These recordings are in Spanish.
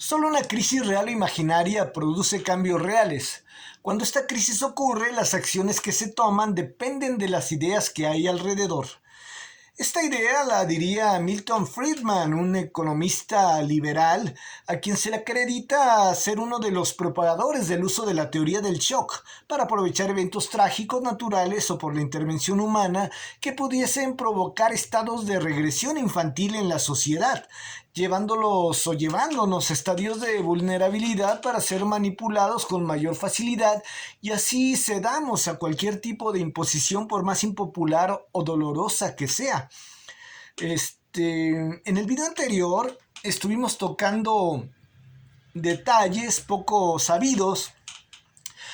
Solo una crisis real o imaginaria produce cambios reales. Cuando esta crisis ocurre, las acciones que se toman dependen de las ideas que hay alrededor. Esta idea la diría Milton Friedman, un economista liberal, a quien se le acredita ser uno de los propagadores del uso de la teoría del shock para aprovechar eventos trágicos naturales o por la intervención humana que pudiesen provocar estados de regresión infantil en la sociedad, llevándonos a estadios de vulnerabilidad para ser manipulados con mayor facilidad y así cedamos a cualquier tipo de imposición por más impopular o dolorosa que sea. En el video anterior estuvimos tocando detalles poco sabidos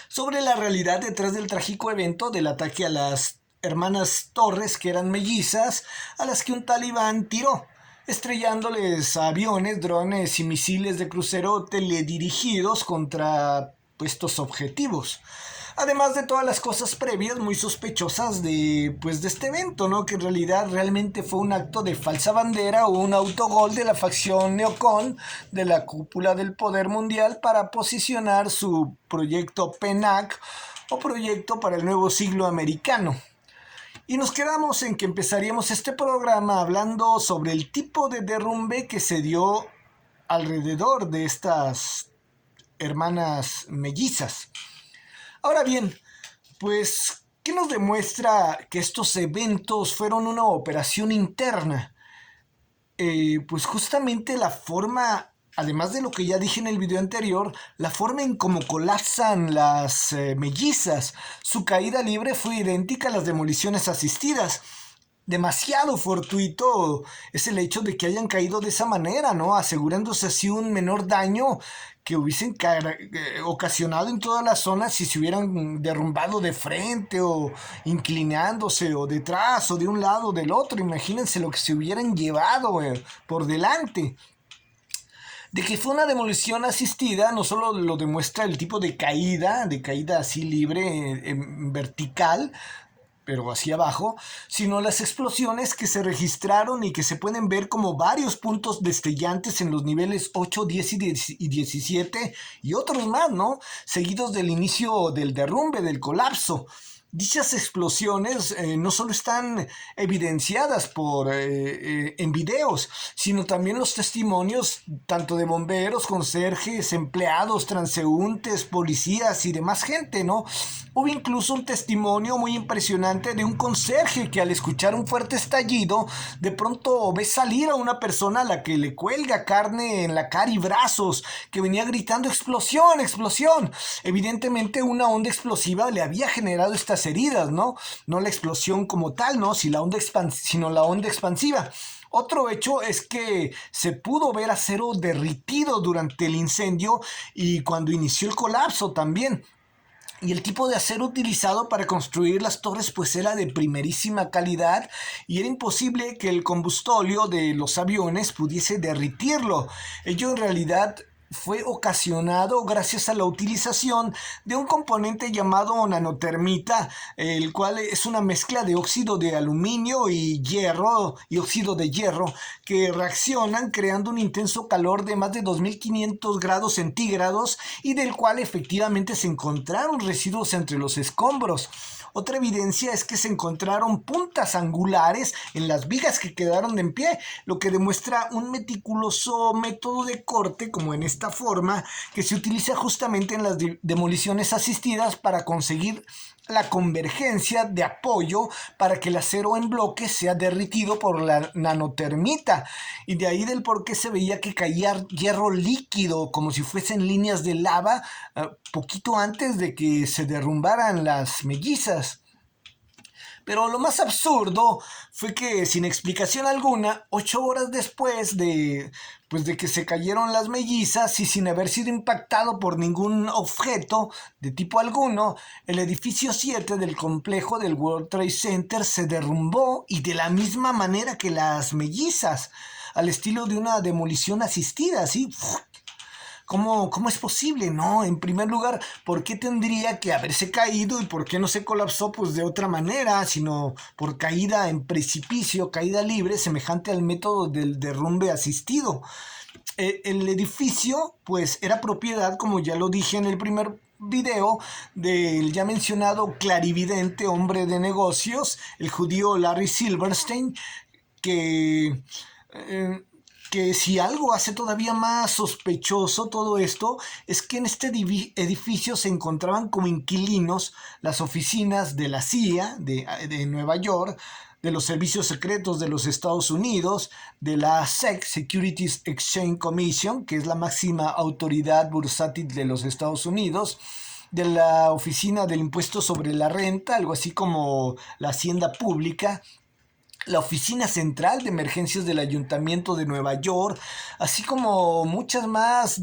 sobre la realidad detrás del trágico evento del ataque a las hermanas Torres, que eran mellizas, a las que un talibán tiró, estrellándoles aviones, drones y misiles de crucero teledirigidos contra estos objetivos. Además de todas las cosas previas muy sospechosas de este evento, ¿no? Que en realidad realmente fue un acto de falsa bandera o un autogol de la facción neocon de la cúpula del poder mundial para posicionar su proyecto PENAC o proyecto para el nuevo siglo americano. Y nos quedamos en que empezaríamos este programa hablando sobre el tipo de derrumbe que se dio alrededor de estas hermanas mellizas. Ahora bien, ¿qué nos demuestra que estos eventos fueron una operación interna? Justamente la forma, además de lo que ya dije en el video anterior, la forma en cómo colapsan las mellizas. Su caída libre fue idéntica a las demoliciones asistidas. Demasiado fortuito es el hecho de que hayan caído de esa manera, ¿no? Asegurándose así un menor daño que hubiesen ocasionado en toda la zona si se hubieran derrumbado de frente o inclinándose o detrás o de un lado o del otro. Imagínense lo que se hubieran llevado por delante. De que fue una demolición asistida no solo lo demuestra el tipo de caída así libre, vertical, pero hacia abajo, sino las explosiones que se registraron y que se pueden ver como varios puntos destellantes en los niveles 8, 10 y 17 y otros más, ¿no? Seguidos del inicio del derrumbe, del colapso. Dichas explosiones no solo están evidenciadas en videos, sino también los testimonios tanto de bomberos, conserjes, empleados, transeúntes, policías y demás gente, ¿no? Hubo incluso un testimonio muy impresionante de un conserje que al escuchar un fuerte estallido, de pronto ve salir a una persona a la que le cuelga carne en la cara y brazos, que venía gritando ¡explosión, explosión! Evidentemente una onda explosiva le había generado estas heridas, ¿no? No la explosión como tal, ¿no? Sino la onda expansiva. Otro hecho es que se pudo ver acero derritido durante el incendio y cuando inició el colapso también. Y el tipo de acero utilizado para construir las torres era de primerísima calidad y era imposible que el combustóleo de los aviones pudiese derritirlo. Ello en realidad fue ocasionado gracias a la utilización de un componente llamado nanotermita, el cual es una mezcla de óxido de aluminio y hierro y óxido de hierro que reaccionan creando un intenso calor de más de 2500 grados centígrados y del cual efectivamente se encontraron residuos entre los escombros. Otra evidencia es que se encontraron puntas angulares en las vigas que quedaron en pie, lo que demuestra un meticuloso método de corte, como en esta forma, que se utiliza justamente en las demoliciones asistidas para conseguir la convergencia de apoyo para que el acero en bloque sea derritido por la nanotermita, y de ahí del por qué se veía que caía hierro líquido como si fuesen líneas de lava poquito antes de que se derrumbaran las mellizas. Pero lo más absurdo fue que sin explicación alguna, 8 horas después de que se cayeron las mellizas y sin haber sido impactado por ningún objeto de tipo alguno, el edificio 7 del complejo del World Trade Center se derrumbó y de la misma manera que las mellizas, al estilo de una demolición asistida, así. ¿Cómo es posible? No, en primer lugar, ¿por qué tendría que haberse caído y por qué no se colapsó de otra manera, sino por caída en precipicio, caída libre, semejante al método del derrumbe asistido? el edificio pues era propiedad, como ya lo dije en el primer video, del ya mencionado clarividente hombre de negocios, el judío Larry Silverstein, que, eh, que si algo hace todavía más sospechoso todo esto, es que en este edificio se encontraban como inquilinos las oficinas de la CIA de Nueva York, de los servicios secretos de los Estados Unidos, de la SEC, Securities Exchange Commission, que es la máxima autoridad bursátil de los Estados Unidos, de la Oficina del Impuesto sobre la Renta, algo así como la Hacienda Pública, la Oficina Central de Emergencias del Ayuntamiento de Nueva York, así como muchas más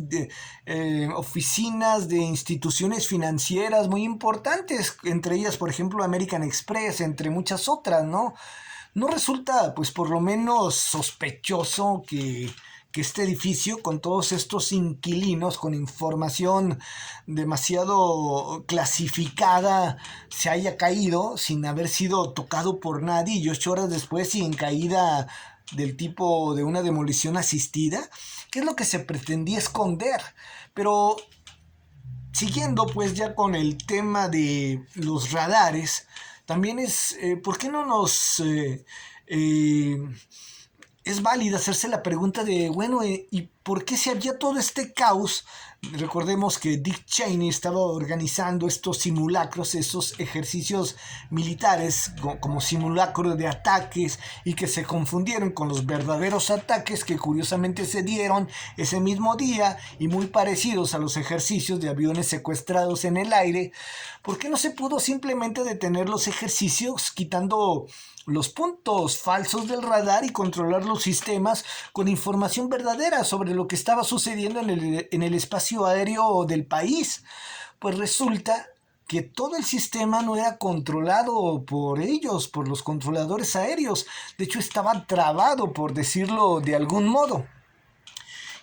oficinas de instituciones financieras muy importantes, entre ellas, por ejemplo, American Express, entre muchas otras, ¿no? ¿No resulta, pues, por lo menos sospechoso que este edificio, con todos estos inquilinos, con información demasiado clasificada, se haya caído sin haber sido tocado por nadie y 8 horas después y en caída del tipo de una demolición asistida? ¿Qué es lo que se pretendía esconder? Pero siguiendo pues ya con el tema de los radares, también ¿por qué no eh, es válida hacerse la pregunta de, bueno, ¿y por qué se había todo este caos? Recordemos que Dick Cheney estaba organizando estos simulacros, estos ejercicios militares como simulacro de ataques y que se confundieron con los verdaderos ataques que curiosamente se dieron ese mismo día y muy parecidos a los ejercicios de aviones secuestrados en el aire. ¿Por qué no se pudo simplemente detener los ejercicios quitando los puntos falsos del radar y controlar los sistemas con información verdadera sobre lo que estaba sucediendo en el espacio aéreo del país? Pues resulta que todo el sistema no era controlado por ellos, por los controladores aéreos. De hecho, estaba trabado, por decirlo de algún modo.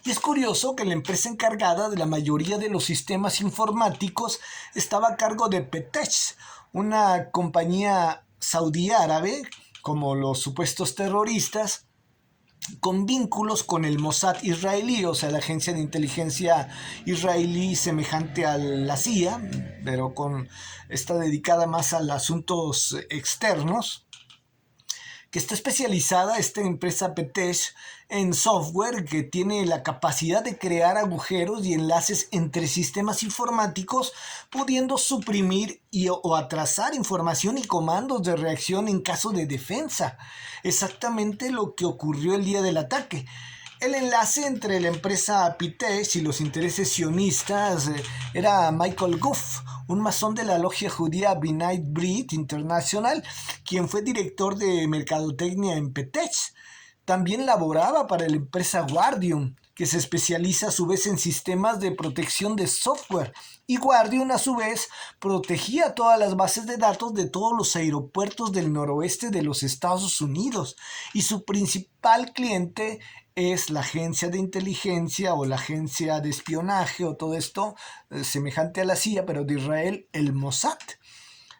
Y es curioso que la empresa encargada de la mayoría de los sistemas informáticos estaba a cargo de Petesh, una compañía saudí árabe, como los supuestos terroristas, con vínculos con el Mossad israelí, o sea, la agencia de inteligencia israelí semejante a la CIA, pero está dedicada más a los asuntos externos, que está especializada esta empresa Petesh en software que tiene la capacidad de crear agujeros y enlaces entre sistemas informáticos, pudiendo suprimir o atrasar información y comandos de reacción en caso de defensa. Exactamente lo que ocurrió el día del ataque. El enlace entre la empresa Petesh y los intereses sionistas era Michael Goff, un masón de la logia judía B'nai B'rith International, quien fue director de mercadotecnia en Petesh. También laboraba para la empresa Guardium, que se especializa a su vez en sistemas de protección de software. Y Guardium a su vez protegía todas las bases de datos de todos los aeropuertos del noroeste de los Estados Unidos. Y su principal cliente es la agencia de inteligencia o la agencia de espionaje o todo esto semejante a la CIA, pero de Israel, el Mossad.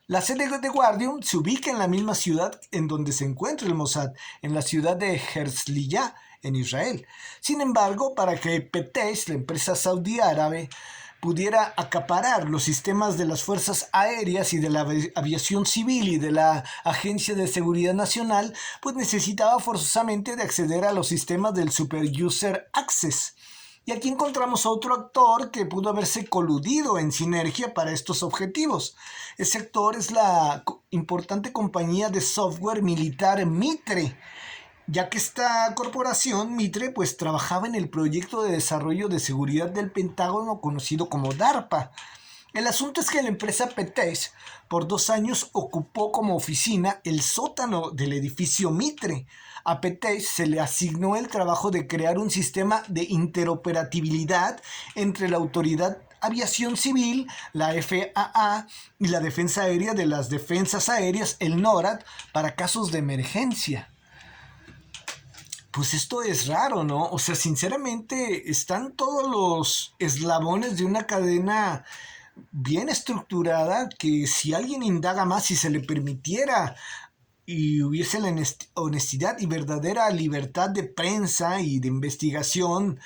La sede de Guardium se ubica en la misma ciudad en donde se encuentra el Mossad, en la ciudad de Herzliya, en Israel. Sin embargo, para que Petesh, la empresa saudí árabe, pudiera acaparar los sistemas de las fuerzas aéreas y de la aviación civil y de la Agencia de Seguridad Nacional, pues necesitaba forzosamente de acceder a los sistemas del Super User Access. Y aquí encontramos a otro actor que pudo haberse coludido en sinergia para estos objetivos. Ese actor es la importante compañía de software militar Mitre, ya que esta corporación, Mitre, pues trabajaba en el proyecto de desarrollo de seguridad del Pentágono conocido como DARPA. El asunto es que la empresa Petesh por 2 años ocupó como oficina el sótano del edificio Mitre. A Petesh se le asignó el trabajo de crear un sistema de interoperabilidad entre la Autoridad Aviación Civil, la FAA y la Defensa Aérea de las Defensas Aéreas, el NORAD, para casos de emergencia. Pues esto es raro, ¿no? O sea, sinceramente, están todos los eslabones de una cadena bien estructurada que si alguien indaga más, si se le permitiera y hubiese la honestidad y verdadera libertad de prensa y de investigación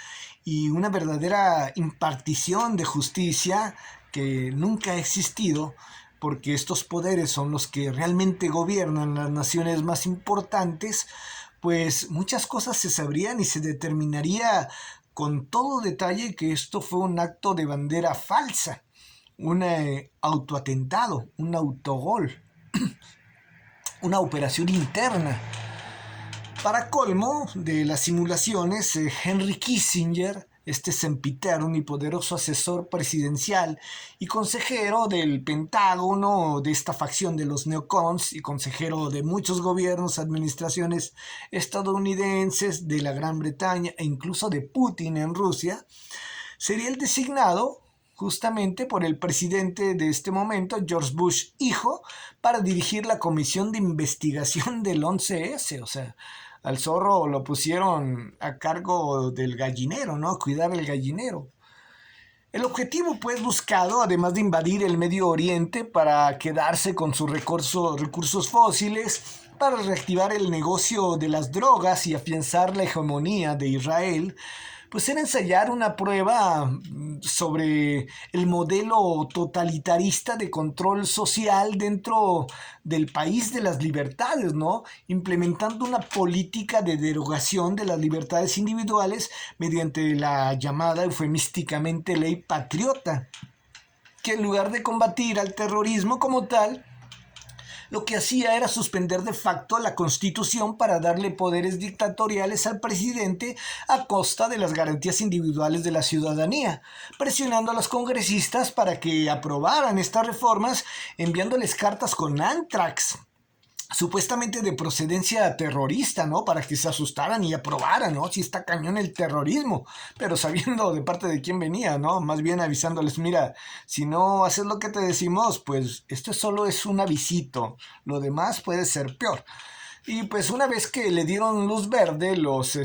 y una verdadera impartición de justicia que nunca ha existido, porque estos poderes son los que realmente gobiernan las naciones más importantes, pues muchas cosas se sabrían y se determinaría con todo detalle que esto fue un acto de bandera falsa, un autoatentado, un autogol, una operación interna. Para colmo de las simulaciones, Henry Kissinger, este sempiterno y poderoso asesor presidencial y consejero del Pentágono de esta facción de los neocons y consejero de muchos gobiernos, administraciones estadounidenses, de la Gran Bretaña e incluso de Putin en Rusia, sería el designado justamente por el presidente de este momento, George Bush hijo, para dirigir la comisión de investigación del 11S. O sea, al zorro lo pusieron a cargo del gallinero, ¿no? Cuidar el gallinero. El objetivo, pues, buscado, además de invadir el Medio Oriente para quedarse con sus recursos fósiles, para reactivar el negocio de las drogas y afianzar la hegemonía de Israel, pues era ensayar una prueba sobre el modelo totalitarista de control social dentro del país de las libertades, ¿no? Implementando una política de derogación de las libertades individuales mediante la llamada eufemísticamente ley patriota, que en lugar de combatir al terrorismo como tal, lo que hacía era suspender de facto la Constitución para darle poderes dictatoriales al presidente a costa de las garantías individuales de la ciudadanía, presionando a los congresistas para que aprobaran estas reformas, enviándoles cartas con anthrax, supuestamente de procedencia terrorista, ¿no? Para que se asustaran y aprobaran, ¿no? Si está cañón el terrorismo, pero sabiendo de parte de quién venía, ¿no? Más bien avisándoles, mira, si no haces lo que te decimos, pues esto solo es un avisito, lo demás puede ser peor. Y pues una vez que le dieron luz verde los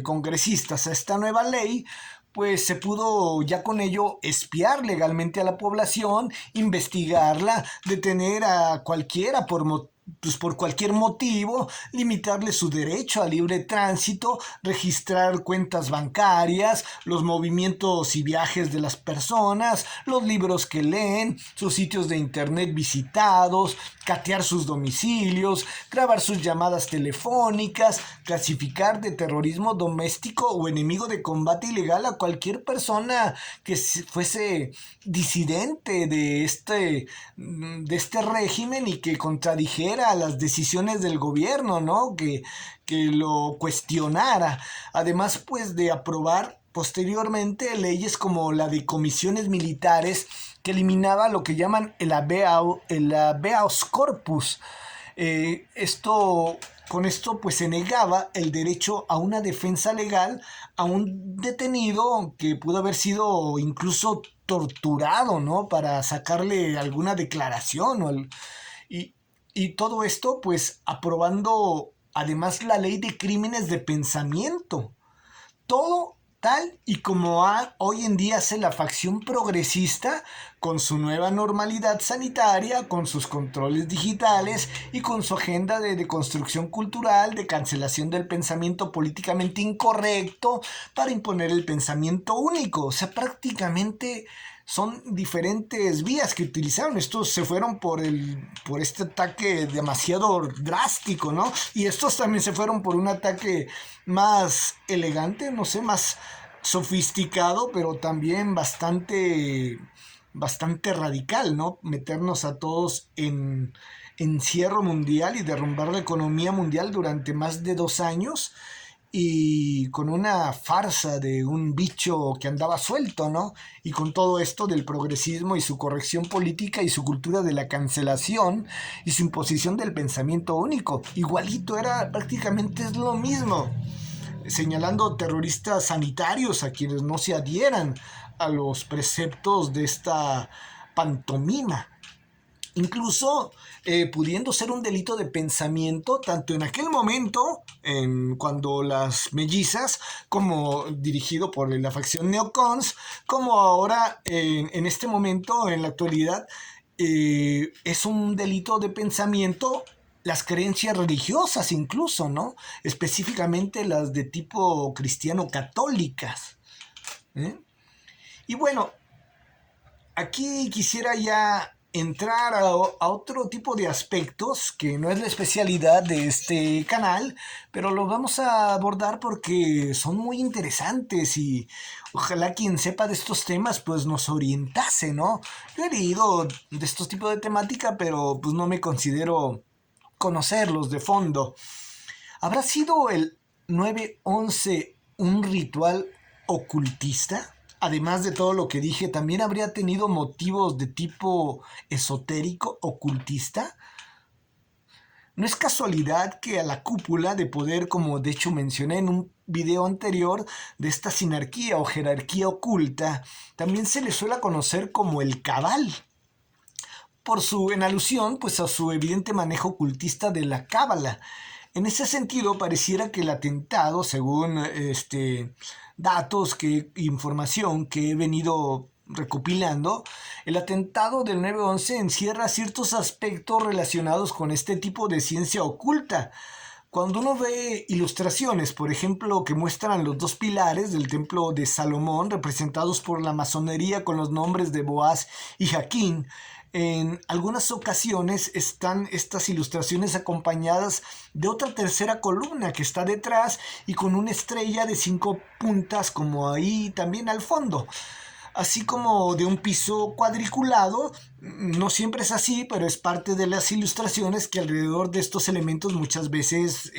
congresistas a esta nueva ley, pues se pudo ya con ello espiar legalmente a la población, investigarla, detener a cualquiera pues por cualquier motivo, limitarle su derecho a libre tránsito, registrar cuentas bancarias, los movimientos y viajes de las personas, los libros que leen, sus sitios de internet visitados, catear sus domicilios, grabar sus llamadas telefónicas, clasificar de terrorismo doméstico o enemigo de combate ilegal a cualquier persona que fuese disidente de este régimen y que contradijera las decisiones del gobierno, ¿no? Que lo cuestionara. Además, pues, de aprobar posteriormente leyes como la de comisiones militares que eliminaba lo que llaman el habeas corpus. Con esto pues se negaba el derecho a una defensa legal a un detenido que pudo haber sido incluso torturado, ¿no? Para sacarle alguna declaración y, y todo esto pues aprobando además la ley de crímenes de pensamiento. Todo tal y como hoy en día hace la facción progresista con su nueva normalidad sanitaria, con sus controles digitales y con su agenda de deconstrucción cultural, de cancelación del pensamiento políticamente incorrecto para imponer el pensamiento único. O sea, prácticamente son diferentes vías que utilizaron. Estos se fueron por este ataque demasiado drástico, ¿no? Y estos también se fueron por un ataque más elegante, no sé, más sofisticado, pero también bastante radical, ¿no? Meternos a todos en encierro mundial y derrumbar la economía mundial durante más de 2 años y con una farsa de un bicho que andaba suelto, ¿no? Y con todo esto del progresismo y su corrección política y su cultura de la cancelación y su imposición del pensamiento único. Igualito era, prácticamente es lo mismo, señalando terroristas sanitarios a quienes no se adhieran a los preceptos de esta pantomima. Incluso pudiendo ser un delito de pensamiento, tanto en aquel momento, cuando las mellizas, como dirigido por la facción neocons, como ahora en este momento, en la actualidad, es un delito de pensamiento las creencias religiosas incluso, ¿no? Específicamente las de tipo cristiano católicas. ¿eh? Y bueno, aquí quisiera ya entrar a otro tipo de aspectos que no es la especialidad de este canal, pero los vamos a abordar porque son muy interesantes y ojalá quien sepa de estos temas pues nos orientase, ¿no? Yo he leído de estos tipos de temática, pero pues no me considero conocerlos de fondo. ¿Habrá sido el 9-11 un ritual ocultista? Además de todo lo que dije, ¿también habría tenido motivos de tipo esotérico, ocultista? No es casualidad que a la cúpula de poder, como de hecho mencioné en un video anterior, de esta sinarquía o jerarquía oculta, también se le suele conocer como el cabal, en alusión pues a su evidente manejo ocultista de la cábala. En ese sentido, pareciera que el atentado, según datos, información que he venido recopilando, el atentado del 9-11 encierra ciertos aspectos relacionados con este tipo de ciencia oculta. Cuando uno ve ilustraciones, por ejemplo, que muestran los dos pilares del templo de Salomón, representados por la masonería con los nombres de Boaz y Jaquín, en algunas ocasiones están estas ilustraciones acompañadas de otra tercera columna que está detrás y con una estrella de 5 puntas como ahí también al fondo, así como de un piso cuadriculado. No siempre es así, pero es parte de las ilustraciones que alrededor de estos elementos muchas veces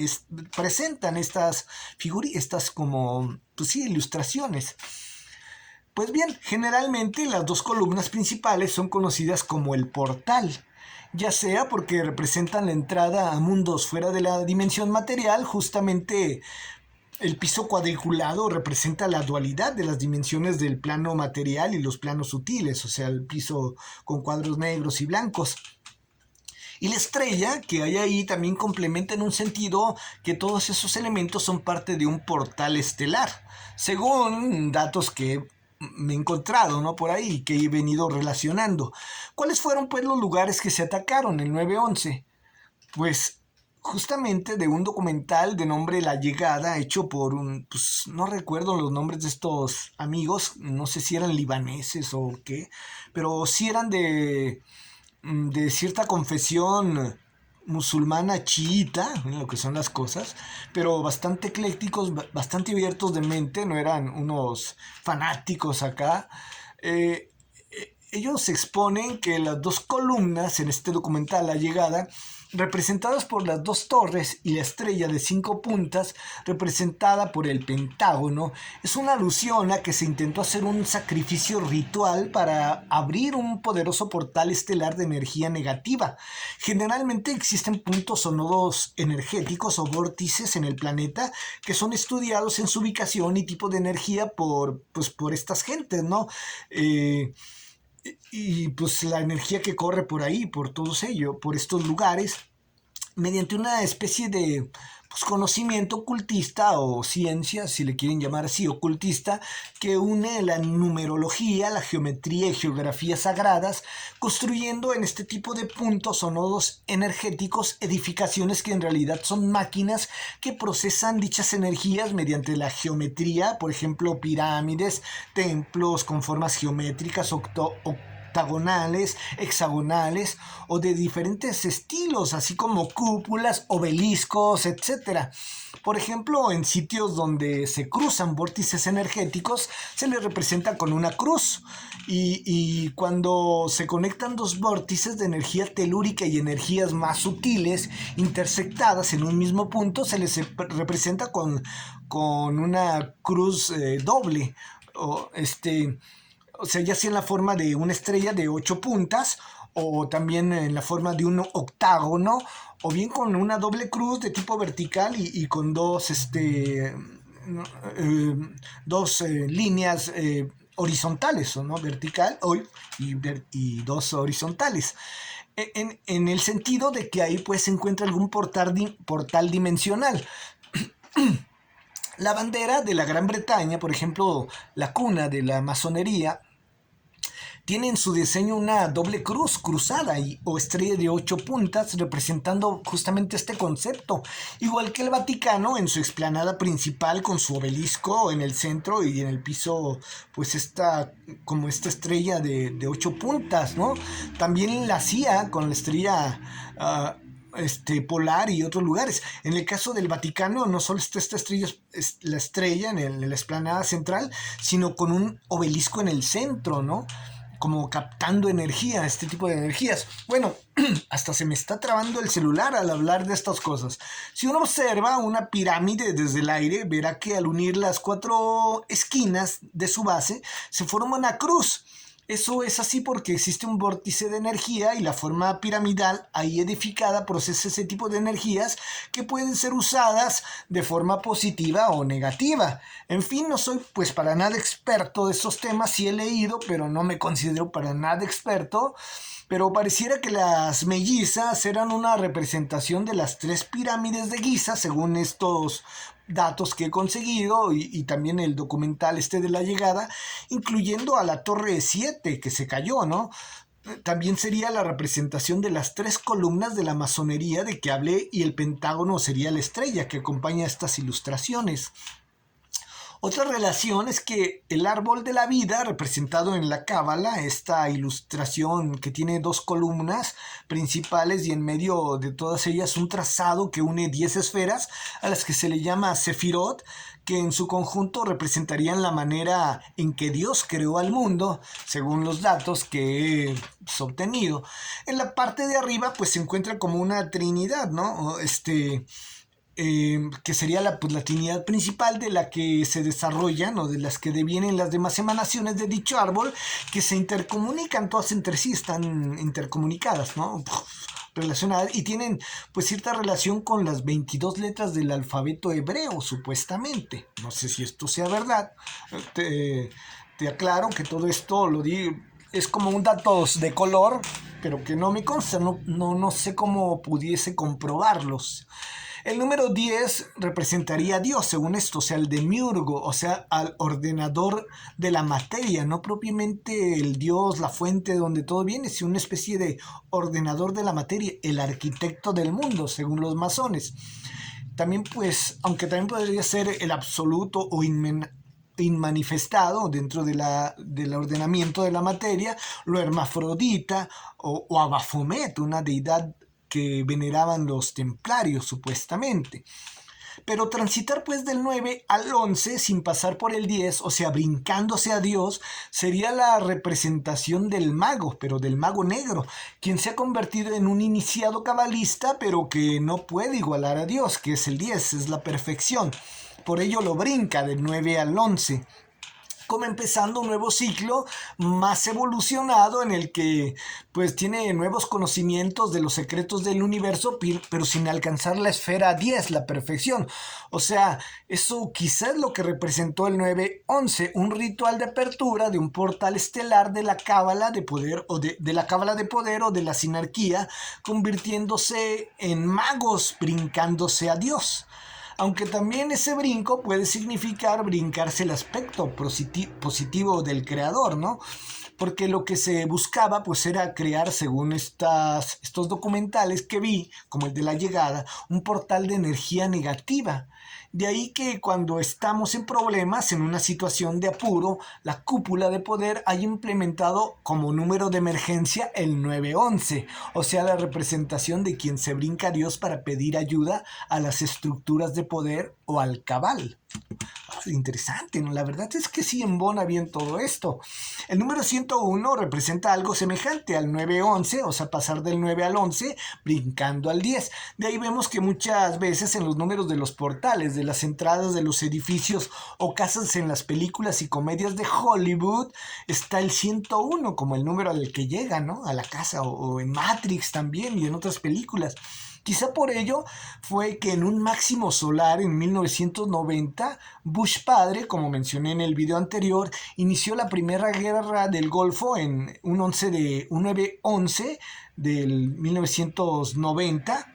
presentan estas figuras, estas como, pues sí, ilustraciones. Pues bien, generalmente las dos columnas principales son conocidas como el portal, ya sea porque representan la entrada a mundos fuera de la dimensión material. Justamente el piso cuadriculado representa la dualidad de las dimensiones del plano material y los planos sutiles, o sea, el piso con cuadros negros y blancos. Y la estrella que hay ahí también complementa en un sentido que todos esos elementos son parte de un portal estelar, según datos que me he encontrado, ¿no? Por ahí, que he venido relacionando. ¿Cuáles fueron pues los lugares que se atacaron el 9-11? Pues justamente de un documental de nombre La Llegada, hecho por pues no recuerdo los nombres de estos amigos, no sé si eran libaneses o qué, pero sí eran de cierta confesión musulmana chiita, lo que son las cosas, pero bastante eclécticos, bastante abiertos de mente, no eran unos fanáticos acá. Eh, Ellos exponen que las dos columnas en este documental La Llegada, representadas por las dos torres y la estrella de 5 puntas representada por el Pentágono, es una alusión a que se intentó hacer un sacrificio ritual para abrir un poderoso portal estelar de energía negativa. Generalmente existen puntos o nodos energéticos o vórtices en el planeta que son estudiados en su ubicación y tipo de energía por estas gentes, ¿no? Y pues la energía que corre por ahí, por todos ellos, por estos lugares, mediante una especie de pues, conocimiento ocultista o ciencia, si le quieren llamar así, ocultista, que une la numerología, la geometría y geografía sagradas, construyendo en este tipo de puntos o nodos energéticos edificaciones que en realidad son máquinas que procesan dichas energías mediante la geometría, por ejemplo, pirámides, templos con formas geométricas, octagonales, hexagonales o de diferentes estilos, así como cúpulas, obeliscos, etcétera. Por ejemplo, en sitios donde se cruzan vórtices energéticos, se les representa con una cruz. Y cuando se conectan dos vórtices de energía telúrica y energías más sutiles, intersectadas en un mismo punto, se les representa con una cruz doble. O o sea, ya sea en la forma de una estrella de 8 puntas o también en la forma de un octágono o bien con una doble cruz de tipo vertical y con dos líneas horizontales, ¿no? Vertical y dos horizontales. En el sentido de que ahí pues se encuentra algún portal dimensional. La bandera de la Gran Bretaña, por ejemplo, la cuna de la masonería, Tiene en su diseño una doble cruz cruzada o estrella de 8 puntas, representando justamente este concepto. Igual que el Vaticano en su explanada principal con su obelisco en el centro y en el piso, pues como esta estrella de 8 puntas, ¿no? También la CIA con la estrella polar y otros lugares. En el caso del Vaticano, no solo está esta estrella, es la estrella en la explanada central, sino con un obelisco en el centro, ¿no? Como captando energía, este tipo de energías. Bueno, hasta se me está trabando el celular al hablar de estas cosas. Si uno observa una pirámide desde el aire, verá que al unir las 4 esquinas de su base, se forma una cruz. Eso es así porque existe un vórtice de energía y la forma piramidal ahí edificada procesa ese tipo de energías que pueden ser usadas de forma positiva o negativa. En fin, no soy pues para nada experto de esos temas, sí he leído, pero no me considero para nada experto. Pero pareciera que las mellizas eran una representación de las 3 pirámides de Giza, según estos datos que he conseguido y también el documental de la llegada, incluyendo a la Torre 7 que se cayó, ¿no? También sería la representación de las 3 columnas de la masonería de que hablé y el pentágono sería la estrella que acompaña estas ilustraciones. Otra relación es que el árbol de la vida, representado en la Cábala, esta ilustración que tiene 2 columnas principales y en medio de todas ellas un trazado que une 10 esferas a las que se le llama Sefirot, que en su conjunto representarían la manera en que Dios creó al mundo, según los datos que he obtenido. En la parte de arriba pues se encuentra como una trinidad, ¿no? Que sería la Trinidad principal de la que se desarrollan o de las que devienen las demás emanaciones de dicho árbol, que se intercomunican todas entre sí, están intercomunicadas, ¿no? Relacionadas y tienen pues cierta relación con las 22 letras del alfabeto hebreo, supuestamente. No sé si esto sea verdad. Te aclaro que todo esto lo digo, es como un dato de color, pero que no me consta, no sé cómo pudiese comprobarlos. El número 10 representaría a Dios, según esto, o sea, el demiurgo, o sea, al ordenador de la materia, no propiamente el Dios, la fuente de donde todo viene, sino una especie de ordenador de la materia, el arquitecto del mundo, según los masones. También, pues, aunque también podría ser el absoluto o inmanifestado dentro del ordenamiento de la materia, lo hermafrodita o a Baphomet, una deidad que veneraban los templarios supuestamente. Pero transitar pues del 9 al 11 sin pasar por el 10, o sea, brincándose a Dios, sería la representación del mago, pero del mago negro, quien se ha convertido en un iniciado cabalista, pero que no puede igualar a Dios, que es el 10, es la perfección. Por ello lo brinca del 9 al 11. Como empezando un nuevo ciclo más evolucionado en el que pues tiene nuevos conocimientos de los secretos del universo, pero sin alcanzar la esfera 10, la perfección. O sea, eso quizás es lo que representó el 9-11, un ritual de apertura de un portal estelar de la cábala de poder o de la cábala de poder o de la sinarquía, convirtiéndose en magos, brincándose a Dios. Aunque también ese brinco puede significar brincarse el aspecto positivo del creador, ¿no? Porque lo que se buscaba pues era crear, según estos documentales que vi, como el de la llegada, un portal de energía negativa. De ahí que cuando estamos en problemas, en una situación de apuro, la cúpula de poder haya implementado como número de emergencia el 911, o sea, la representación de quien se brinca a Dios para pedir ayuda a las estructuras de poder o al cabal. Interesante, ¿no? La verdad es que sí embona bien todo esto. El número 101 representa algo semejante al 911, o sea, pasar del 9 al 11, brincando al 10. De ahí vemos que muchas veces en los números de los portales, de las entradas de los edificios o casas en las películas y comedias de Hollywood, está el 101 como el número al que llega, ¿no? A la casa, o en Matrix también y en otras películas. Quizá por ello fue que en un máximo solar en 1990, Bush padre, como mencioné en el video anterior, inició la primera guerra del Golfo en un 9-11 del 1990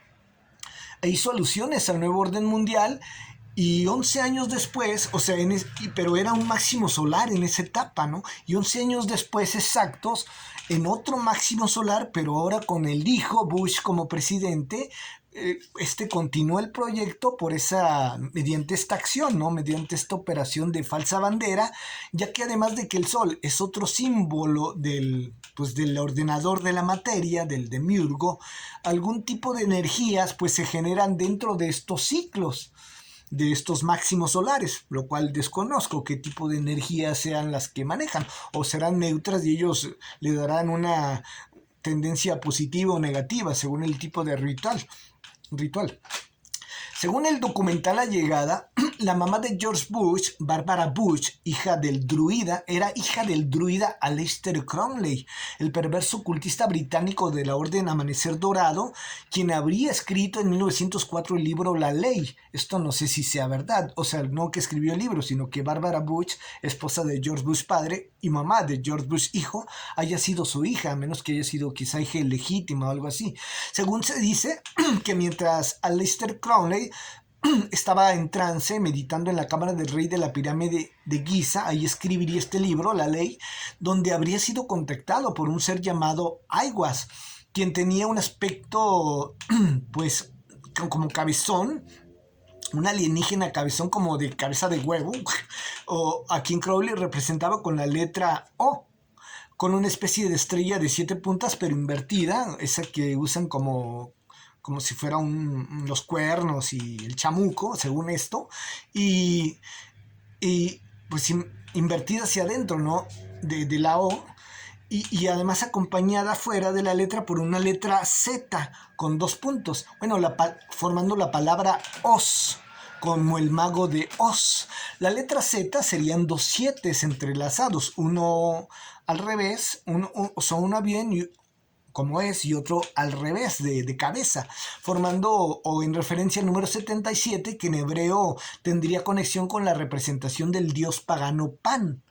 e hizo alusiones al nuevo orden mundial Y 11 años después, o sea, pero era un máximo solar en esa etapa, ¿no? Y 11 años después exactos, en otro máximo solar, pero ahora con el hijo Bush como presidente, continuó el proyecto mediante esta acción, ¿no? Mediante esta operación de falsa bandera, ya que además de que el Sol es otro símbolo del ordenador de la materia, del demiurgo, algún tipo de energías pues se generan dentro de estos ciclos de estos máximos solares, lo cual desconozco qué tipo de energías sean las que manejan, o serán neutras y ellos le darán una tendencia positiva o negativa según el tipo de ritual. Según el documental La Llegada, la mamá de George Bush, Barbara Bush, era hija del druida Aleister Crowley, el perverso ocultista británico de la Orden Amanecer Dorado, quien habría escrito en 1904 el libro La Ley. Esto no sé si sea verdad, o sea, no que escribió el libro, sino que Barbara Bush, esposa de George Bush padre y mamá de George Bush hijo, haya sido su hija, a menos que haya sido quizá hija ilegítima o algo así. Según se dice que mientras Aleister Crowley estaba en trance meditando en la cámara del rey de la pirámide de Giza, ahí escribiría este libro, La Ley, donde habría sido contactado por un ser llamado Aiwass, quien tenía un aspecto pues como cabezón, un alienígena cabezón como de cabeza de huevo, o a quien Crowley representaba con la letra O, con una especie de estrella de 7 puntas pero invertida, esa que usan como si fuera los cuernos y el chamuco, según esto, y, y pues invertida hacia adentro, ¿no? De la O, y además acompañada fuera de la letra por una letra Z con 2 puntos, bueno, formando la palabra Oz, como el mago de Oz. La letra Z serían 2 7 entrelazados, uno al revés, uno bien como es, y otro al revés, de cabeza, formando o en referencia al número 77, que en hebreo tendría conexión con la representación del dios pagano Pan,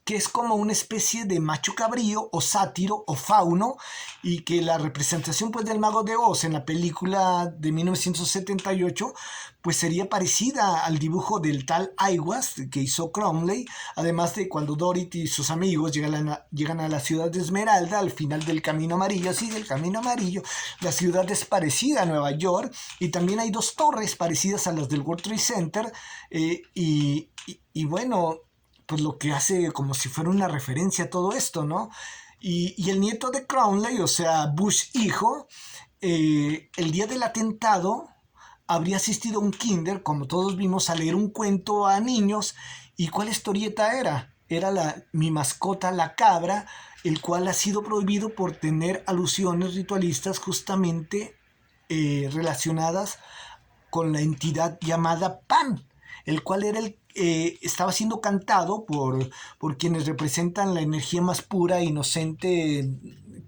que es como una especie de macho cabrío o sátiro o fauno, y que la representación pues del mago de Oz en la película de 1978 pues sería parecida al dibujo del tal Aiwass que hizo Crowley, además de cuando Dorothy y sus amigos llegan a la ciudad de Esmeralda al final del Camino Amarillo, sí, del Camino Amarillo. La ciudad es parecida a Nueva York y también hay 2 torres parecidas a las del World Trade Center, y bueno, pues lo que hace como si fuera una referencia a todo esto, ¿no? Y el nieto de Crowley, o sea, Bush hijo, el día del atentado habría asistido a un kinder, como todos vimos, a leer un cuento a niños. ¿Y cuál historieta era? Era Mi mascota, la cabra, el cual ha sido prohibido por tener alusiones ritualistas justamente relacionadas con la entidad llamada Pan, el cual estaba siendo cantado por quienes representan la energía más pura e inocente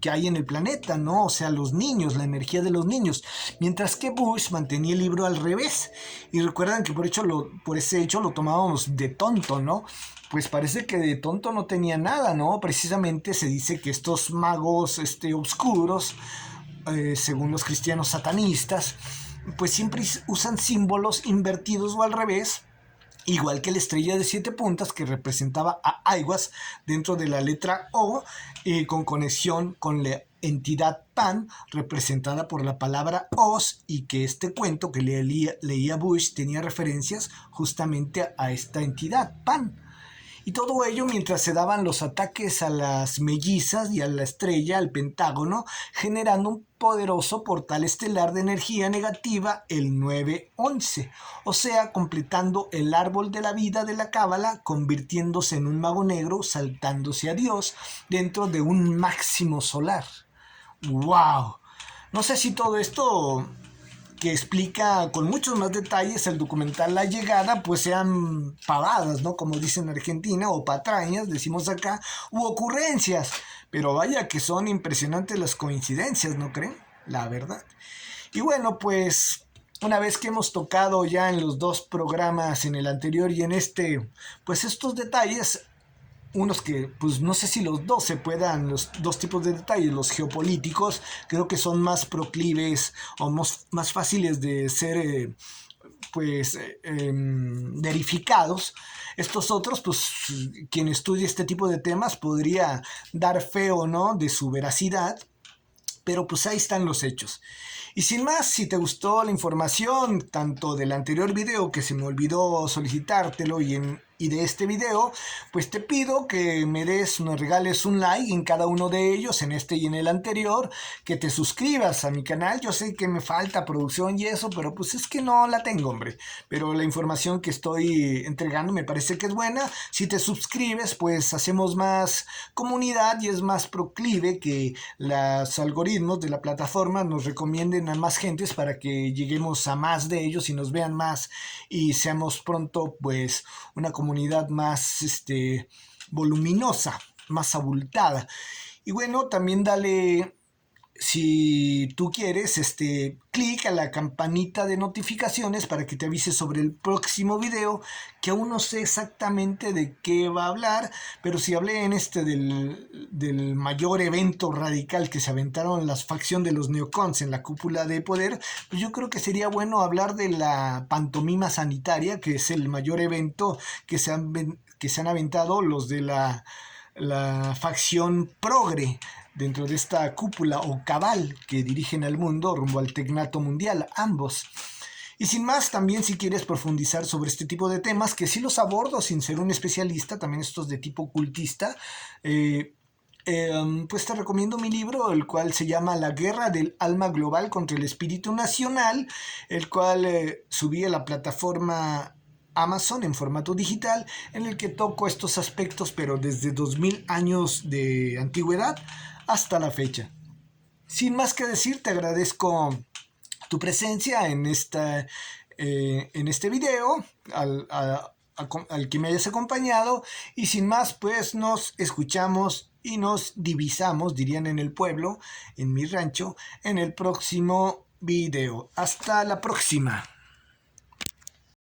que hay en el planeta, ¿no? O sea, los niños, la energía de los niños. Mientras que Bush mantenía el libro al revés. Y recuerdan que por ese hecho lo tomábamos de tonto, ¿no? Pues parece que de tonto no tenía nada, ¿no? Precisamente se dice que estos magos obscuros, según los cristianos satanistas, pues siempre usan símbolos invertidos o al revés, igual que la estrella de 7 puntas que representaba a Aiwass dentro de la letra O, con conexión con la entidad Pan, representada por la palabra Oz, y que este cuento que leía Bush tenía referencias justamente a esta entidad Pan. Y todo ello mientras se daban los ataques a las mellizas y a la estrella, al Pentágono, generando un poderoso portal estelar de energía negativa, el 911, o sea, completando el árbol de la vida de la cábala, convirtiéndose en un mago negro, saltándose a Dios dentro de un máximo solar. ¡Wow! No sé si todo esto que explica con muchos más detalles el documental La Llegada, pues sean pavadas, ¿no? Como dicen en Argentina, o patrañas, decimos acá, u ocurrencias. Pero vaya que son impresionantes las coincidencias, ¿no creen? La verdad. Y bueno, pues una vez que hemos tocado ya en los 2 programas, en el anterior y en este, pues estos detalles, unos que, pues no sé si los 2 se puedan, los 2 tipos de detalles, los geopolíticos, creo que son más proclives o más fáciles de ser pues verificados. Estos otros, pues quien estudie este tipo de temas podría dar fe o no de su veracidad, pero pues ahí están los hechos. Y sin más, si te gustó la información, tanto del anterior video que se me olvidó solicitártelo y de este video, pues te pido que me regales un like en cada uno de ellos, en este y en el anterior, que te suscribas a mi canal. Yo sé que me falta producción y eso, pero pues es que no la tengo, hombre. Pero la información que estoy entregando me parece que es buena. Si te suscribes, pues hacemos más comunidad y es más proclive que los algoritmos de la plataforma nos recomienden a más gentes para que lleguemos a más de ellos y nos vean más y seamos pronto pues una comunidad más voluminosa, más abultada. Y bueno, también dale, si tú quieres, clic a la campanita de notificaciones para que te avise sobre el próximo video, que aún no sé exactamente de qué va a hablar, pero si hablé en del mayor evento radical que se aventaron las facciones de los neocons en la cúpula de poder, pues yo creo que sería bueno hablar de la pantomima sanitaria, que es el mayor evento que se han aventado los de la facción progre dentro de esta cúpula o cabal que dirigen al mundo rumbo al tecnato mundial, ambos. Y sin más, también si quieres profundizar sobre este tipo de temas, que sí los abordo sin ser un especialista, también estos de tipo ocultista, pues te recomiendo mi libro, el cual se llama La guerra del alma global contra el espíritu nacional, el cual subí a la plataforma Amazon en formato digital, en el que toco estos aspectos, pero desde 2000 años de antigüedad hasta la fecha. Sin más que decir, te agradezco tu presencia en este video, al que me hayas acompañado, y sin más, pues nos escuchamos y nos divisamos, dirían en el pueblo, en mi rancho, en el próximo video. Hasta la próxima.